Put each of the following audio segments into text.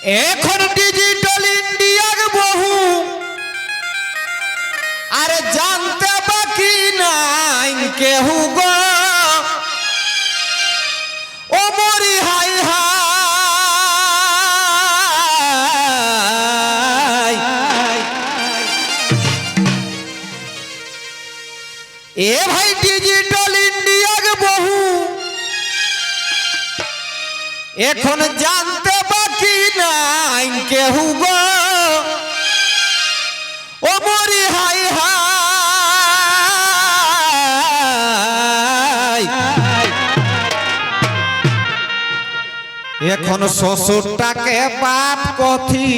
এখন ডিজিটাল ইন্ডিয়ার বহু আরে জানতে বাকি নাই কেহু গো ও মরি হাই হাই এ ভাই ডিজিটাল ইন্ডিয়ার বহু এখন জানতে বাকি নাই কেহু গো ও মরি হাই হাই এখন শ্বশুরটাকে বাপ কথি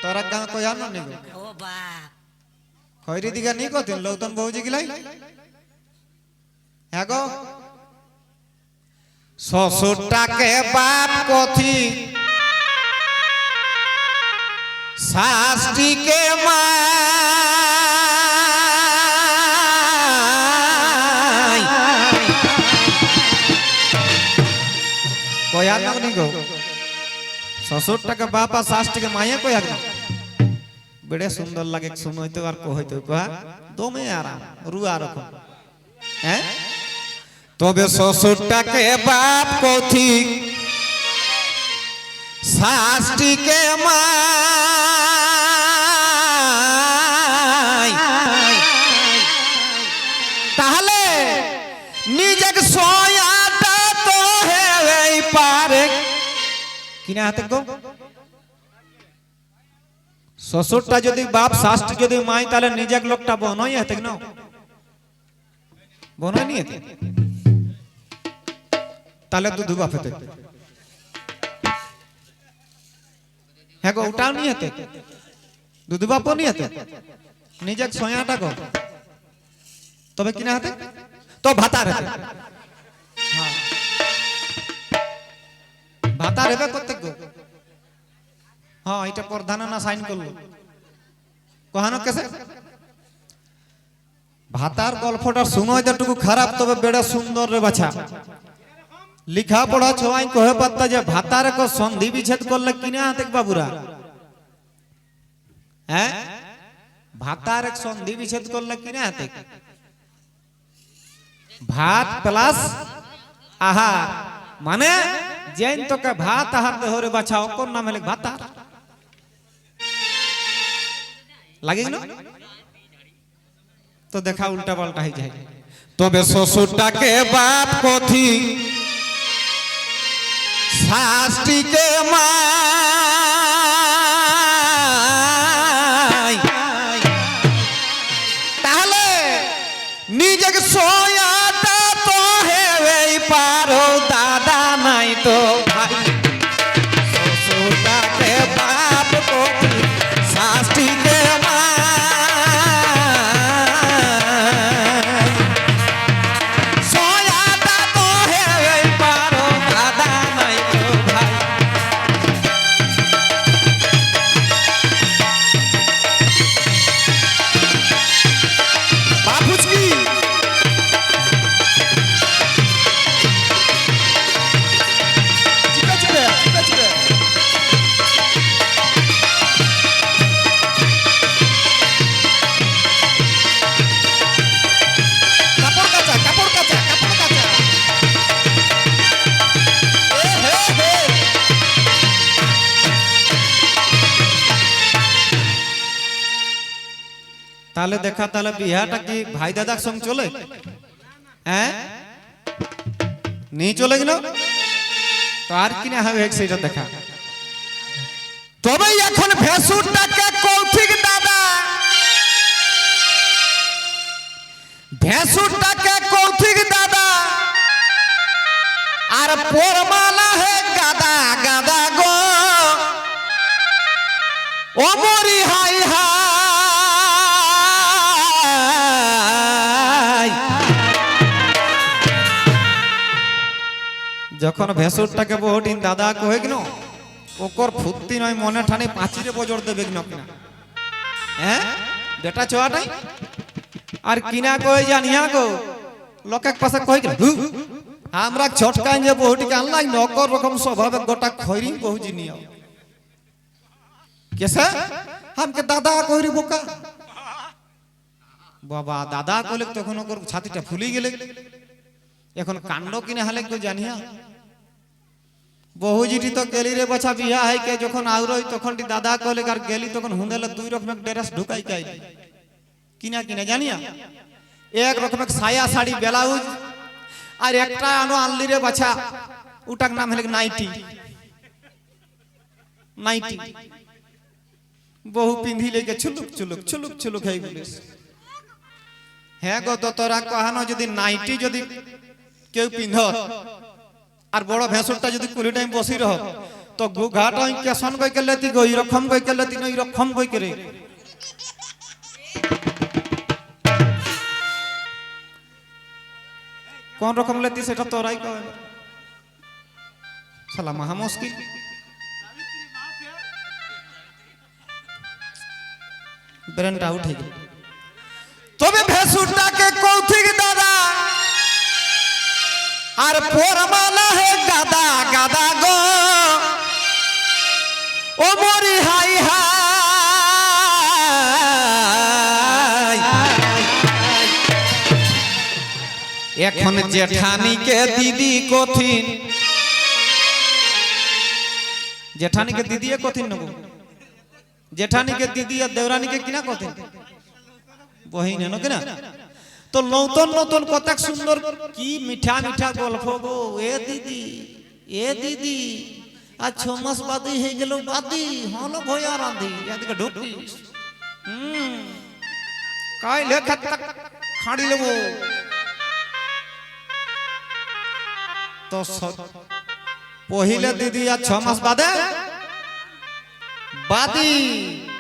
তোরা গাঁ কয়া না নি ও বাপ খৈরি দিগা নি কথিন লৌতন বউজি গিলাই হ্যাঁ গো শ্বশুরটাকে বাপ কথি শাস্ত্রীকে মাই কয়া না নি গো শ্বশুরটাকে বাপ আর শাস্ত্রীকে মাইয়া কয়া না বড়ে সুন্দর লাগে শুনইতো আর কইতো কয়া দমে আরাম রুয়া রকম হ্যাঁ তবে শ্বশুরটাকে বাপ কথি শাস্ত্রীকে মাই তাহলে নিজেকে সয়াটা তো হেই পারে কিনা হাতে গো শ্বশুরটা যদি বাপ শাস্ত্রী যদি মাই তাহলে নিজের লোকটা বনই হাতে না বনই নি হাতে তাহলে দুধ বাপ হতে হ্যাঁ গো ওটাও নিয়ে হতে দুধ বাপও নিয়ে হতে নিজের ছয়াটা গো তবে কিনা হাতে তো ভাতা রেতে হ্যাঁ ভাতা রেবে করতে গো হ্যাঁ এটা প্রধান না সাইন করলো কহানো কেসে ভাতার গল্পটা শুনো যেটুকু খারাপ তবে বেড়ে সুন্দর রে বাছা লিখা পড়া ছয় কহে পাত্তা যে ভাতার এক সন্ধি বিচ্ছেদ করলে কিনা হাতে বাবুরা হ্যাঁ ভাতার এক সন্ধি বিচ্ছেদ করলে কিনা হাতে ভাত প্লাস আহার মানে যেন তোকে ভাত আহার দেহরে বাছাও কোন নাম হলে ভাতার লাগে না তো দেখা উল্টা পাল্টা হয়ে যায় তবে শ্বশুরটাকে বাপ কথি শাস্ত্রীকে মাই তাহলে নিজেকে সয়াটা তো হেই পারো দাদা নাই তো ভাই শ্বশুরটাকে বাপ কথি শাস্ত্রীকে তাহলে দেখা তাহলে বিহাটা কি ভাই দাদার সঙ্গে চলে হ্যাঁ নেই চলে গেল তো আর কিনা হবে সেটা দেখা তবে এখন ভেসুরটাকে কৌথিক দাদা ভেসুরটাকে কৌথিক দাদা আর পোরমালা হে গাদা গাদা গো ও মরি হাই হাই যখন ভেসুরটাকে বহুদিন দাদা কহে কিন ওকর ফুর্তি নয় মনে ঠানে পাঁচিরে বজর দেবে কিনা হ্যাঁ বেটা ছোয়াটাই আর কিনা কয়ে জানিয়া গো লোকের পাশে কহে কিনা আমরা ছটকাই যে বহুটিকে আনলাই নকর রকম স্বভাবে গোটা খৈরি বহু জিনিয়া কেসে हमके दादा কইরি বোকা বাবা দাদা কইলে তখন ওর ছাতিটা ফুলি গেলে এখন কাণ্ড কিনে হালে কেউ জানিয়া বহুজিটি তো গেলি রে বাছা বিয়া হয় কে যখন আউরই তখন দাদা কইলে আর গেলি তখন হুঁদেলে দুই রকমের ড্রেস ঢুকাই কাই কিনা কিনা জানিয়া এক রকমের সায়া শাড়ি ব্লাউজ আর একটা আনো আনলি রে বাছা ওটার নাম হলে নাইটি নাইটি বহু পিন্ধি লেগে ছুলুক ছুলুক ছুলুক ছুলুক হয়ে গেলিস হ্যাঁ গো তোরা কহানো যদি নাইটি যদি কেউ পিন্ধ আর বড় ভেঁসুরটা যদি কুলি টাইম বসি রহ তো ঘাট কেসন কই কে লেতি গো এরকম কই কে লেতি নই রকম কই করে কোন রকম লেতি সেটা তোরাই কয় শালা মহা মুশকিল ব্রেনটা উঠে গেল তবে ভেসুরটাকে কৌথিক দাদা আর পরমালা হে গাদা গাদা গো ও মরি হাই হাই এখন জেঠানিকে দিদি কঠিন জেঠানিকে দিদি কঠিন নেব জেঠানিকে দিদি আর দেওরানিকে কিনা কঠিন বহিন এনো কিনা তো নতুন নতুন কত সুন্দর কি মিঠা মিঠা গল্প গো এ দিদি আজ 6 মাস বাদী হয়ে গেল বাদী হলো ভয়া রাঁধি এদিকে ঢুকিস কাই লেখা খাড়ি নেব তো পহিলে দিদি আর 6 মাস বাদে বাদী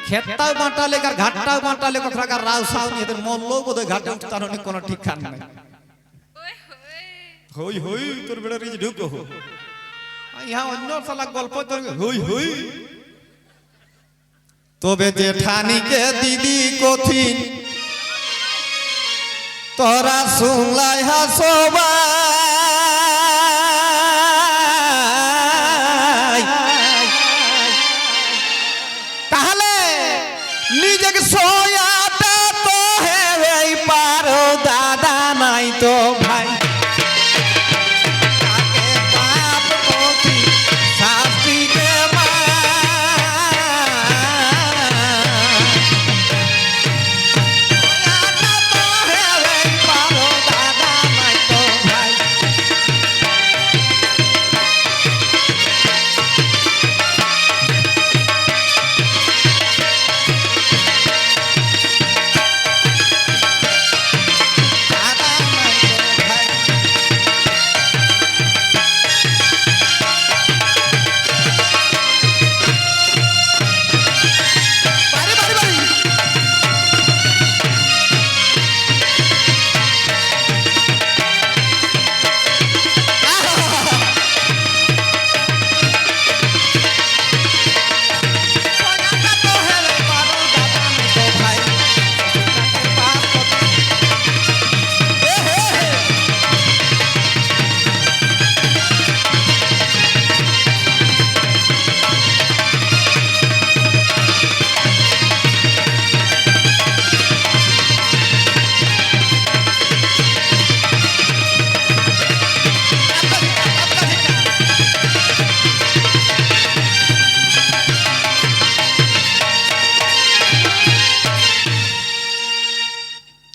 খেতটাও বাঁটালে আর ঘাটটাও বাঁটালে কোথাকা রাও সাও নিয়ে মরলো বোধহয় ঘাটে উঠতার অনেক কোনো ঠিক খান নাই হই হই তোর বেড়া রিজ ঢুকো ইহা অন্য সালা গল্প তোর হই হই তবে জেঠানিকে দিদি কঠিন তোরা শুনলাই হাসবা तो भाई बाप पोती शास्त्री के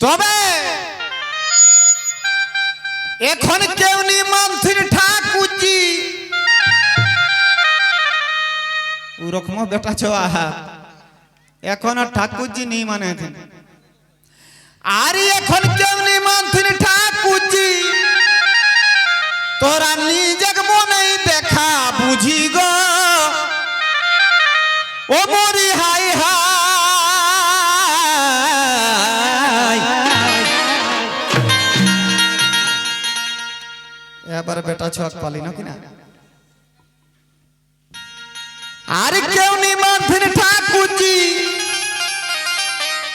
তবে এখন কেউ নি মন্ত্রী ঠাকুরজি ওরকম বেটা ছোয়া এখন ঠাকুরজি নেই মানে আর এখন কেউ নি মন্ত্রী ঠাকুরজি তোরা নিজের মনে দেখা বুঝি গো ও মরি হাই হাই এবার বেটা ছোয়া পালি না কিনা আর কেউ নি মন্ত্রী ঠাকুরজি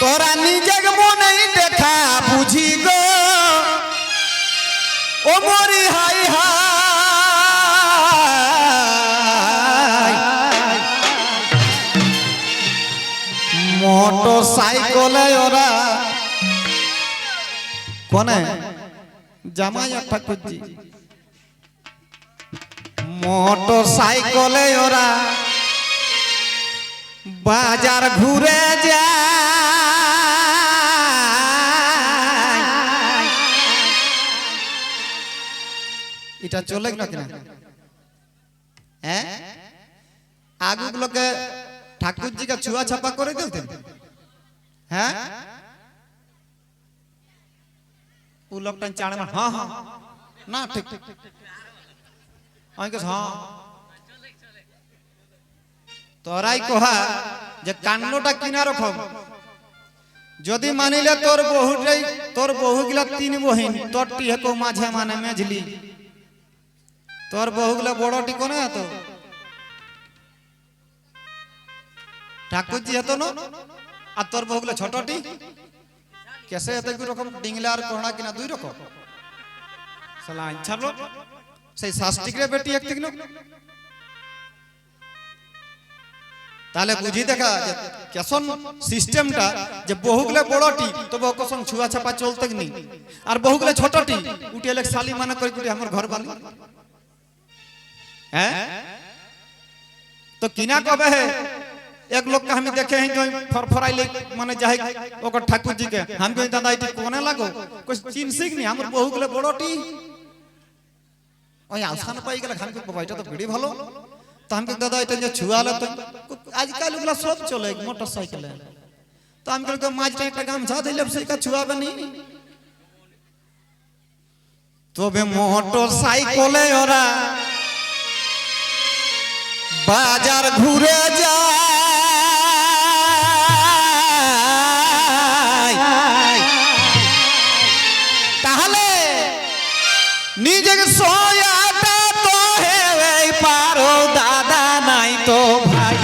তোরা নিজের মনে দেখা বুঝি গো ও মরি হাই হাই মোটর সাইকেলে ওরা কোনে জামাই একটা খুঁজি মোটর সাইকেলে ওরা বাজার ঘুরে যায় এটা চলে না কিনা হ্যাঁ আগুগুলোকে ঠাকুর জি কা ছুয়া ছাপা করে দিতেন হ্যাঁ ও লোকটা চাড়ে মার হ্যাঁ হ্যাঁ না ঠিক আমি কে হ্যাঁ তোরাই কহা যে কান্নটা কিনা রকম যদি মানিলে তোর বহুগুলা তিন বহিন তোরটি হেকো মাঝে মানে মেঝলি তোর বহুগুলা বড়টি কোনে হতো ঠাকুরজি হতো না আর তোর বহুগুলা ছোটটি কেসে এত রকম ডিংলা আর কোহড়া কিনা দুই রকম সালা আচ্ছা লোক সেই শাস্তিকরে বেটি এক ঠিক তাহলে বুঝি দেখা কেসন সিস্টেমটা যে বহুগুলা বড়টি তবে ওকসন ছুয়া ছাপা চলতে নি আর বহুগুলা ছোটটি উঠে এলে শালি মানে করে গুটি আমার ঘর বানি हैं तो किना कबे है एक लोग का हम देखे हैं जो फरफराइले माने जाहे ओकर ठाकुर जी के हम को दादा इटी कोने लागो कुछ चिन सिक नहीं हमर बहु गले बड़ोटी ओय आसान पाई गेल हम को बाइटा तो बड़ी ভালো तो हम को दादा इटा जे छुआले तो आजकल गुला सब चले मोटरसाइकिल तो हम को माजटा एक गामछा दिले से का छुआबे नहीं तो बे मोटरसाइकिले ओरा बाजार घुरे যায় তাহলে নিজেকে সয়াটা তো হেই পারো দাদা নাই তো ভাই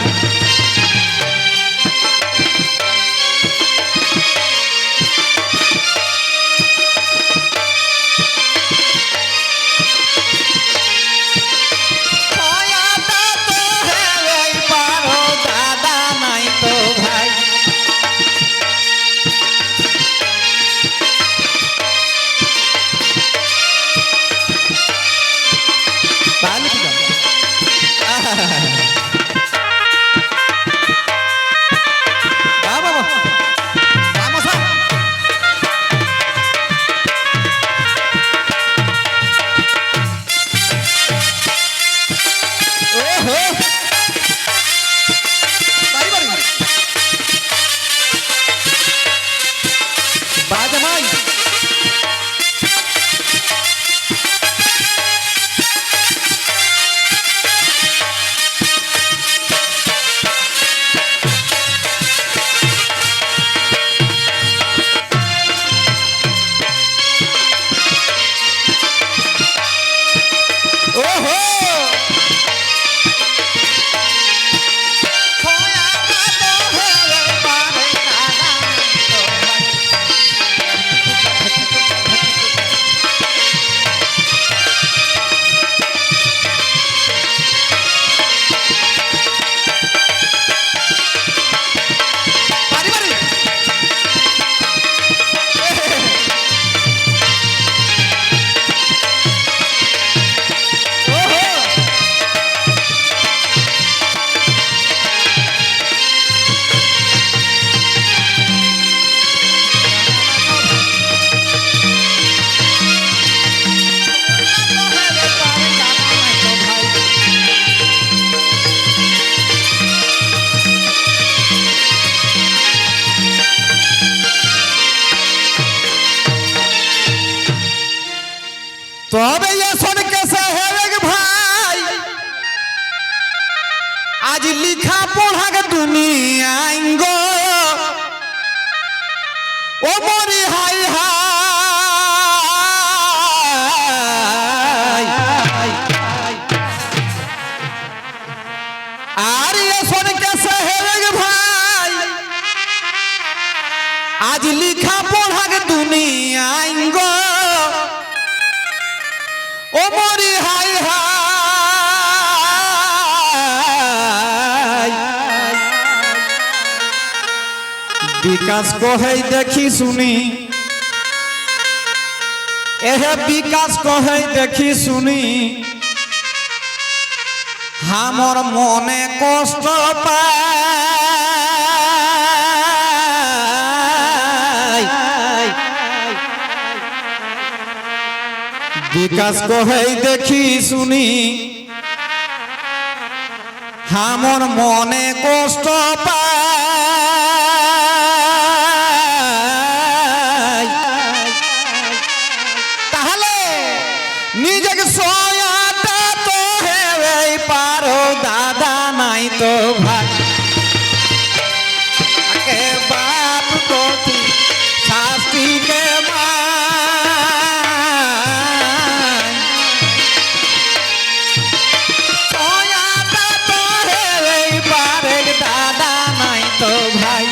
तो अबे ये सुन कैसे है भाई आज लिखा पढ़ा के दुनिया आएंगो ओ मोरी हाय हाय आर ये सुन कैसे है भाई आज लिखा पढ़ा के दुनिया आएंगो মরি হাই হাই বিকাশ কহেই দেখি শুনি এহে বিকাশ কহেই দেখি শুনি আমার মনে কষ্ট পায় বিকাশ কহেই দেখি শুনি আমার মনে কষ্ট পায় তাহলে নিজেকে সয়াটা তো হেই পারো দাদা নাই তো ভাই কে বাপ গতি শাস্তিকে সয়াটা তো হেই পারে দাদা নাই তো ভাই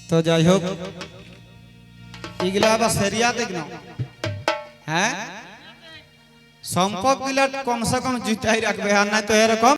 তো যাই হোক এগুলা আবার সেরিয়া দেখ না হ্যাঁ সম্পর্ক গুলা কমসে কম জুটাই রাখবে আর না তো এরকম